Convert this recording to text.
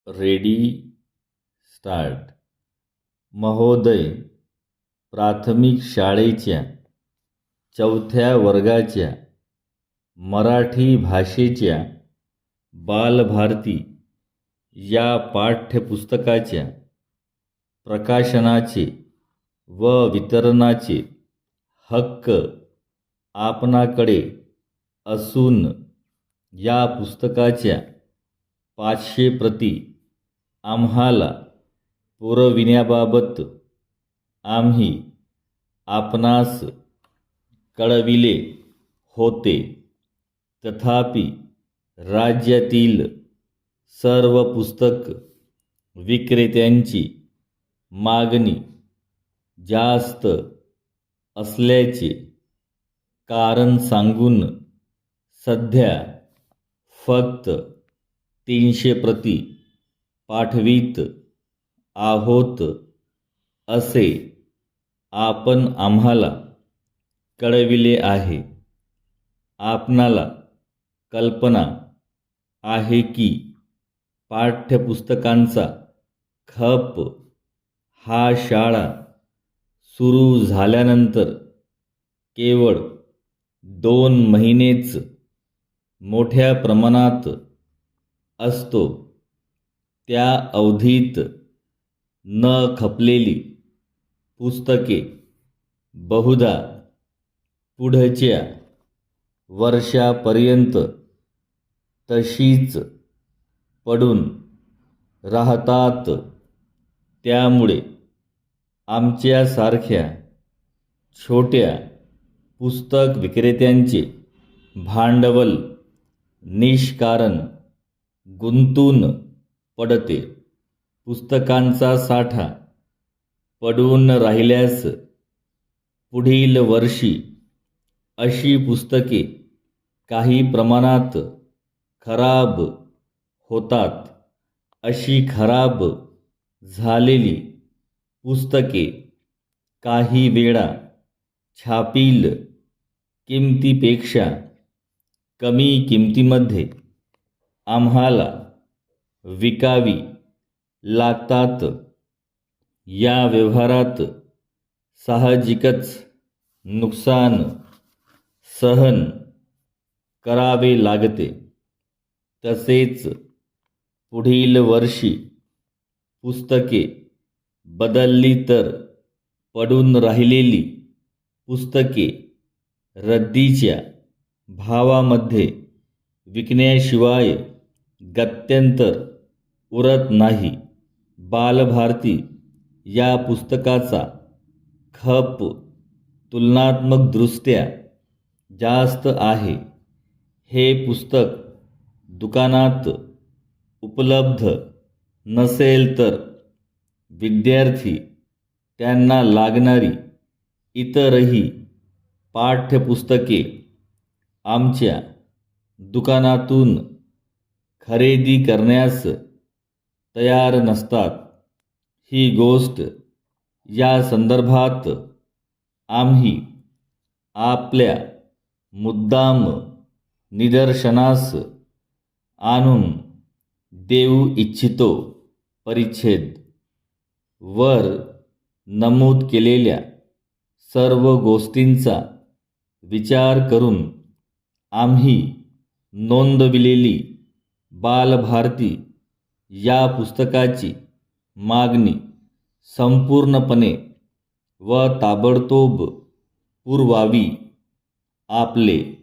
Ready start. महोदय, प्राथमिक शाळेच्या 4थ्या वर्गाच्या मराठी भाषेच्या बालभारती या पाठ्यपुस्तकाच्या प्रकाशनाचे व वितरणाचे हक्क आपणाकडे असून या पुस्तकाच्या 500 प्रती आम्हाला पुरविण्याबाबत आम्ही आपणास कळविले होते. तथापि राज्यातील सर्व पुस्तक विक्रेत्यांची मागणी जास्त असल्याचे कारण सांगून सध्या फक्त 300 प्रती पाठवीत आहोत असे आपण आम्हाला कळविले आहे. आपणाला कल्पना आहे की पाठ्यपुस्तकांचा खप हा शाळा सुरू झाल्यानंतर केवळ 2 महिनेच मोठ्या प्रमाणात असतो. त्या अवधीत न खपलेली पुस्तके बहुधा पुढच्या वर्षापर्यंत तशीच पडून राहतात. त्यामुळे आमच्यासारख्या छोट्या पुस्तक विक्रेत्यांचे भांडवल निष्कारण गुंतून पडते. पुस्तकांचा साठा पडून राहिल्यास पुढील वर्षी अशी पुस्तके काही प्रमाणात खराब होतात. अशी खराब झालेली पुस्तके काही वेळा छापील किमतीपेक्षा कमी किमतीमध्ये आम्हाला विकावी लागतात. या व्यवहारात साहजिकच नुकसान सहन करावे लागते. तसेच पुढील वर्षी पुस्तके बदलली तर पडून राहिलेली पुस्तके रद्दीच्या भावामध्ये विकण्याशिवाय गत्यंतर उरत नाही. बालभारती या पुस्तकाचा खप तुलनात्मकदृष्ट्या जास्त आहे. हे पुस्तक दुकानात उपलब्ध नसेल तर विद्यार्थी त्यांना लागणारी इतरही पाठ्यपुस्तके आमच्या दुकानातून खरेदी करण्यास तयार नसतात. ही गोष्ट या संदर्भात आम्ही आपल्या मुद्दाम निदर्शनास आणून देऊ इच्छितो. परिच्छेद. वर नमूद केलेल्या सर्व गोष्टींचा विचार करून आम्ही नोंदविलेली बालभारती या पुस्तकाची मागणी संपूर्णपणे व ताबडतोब पुरवावी. आपले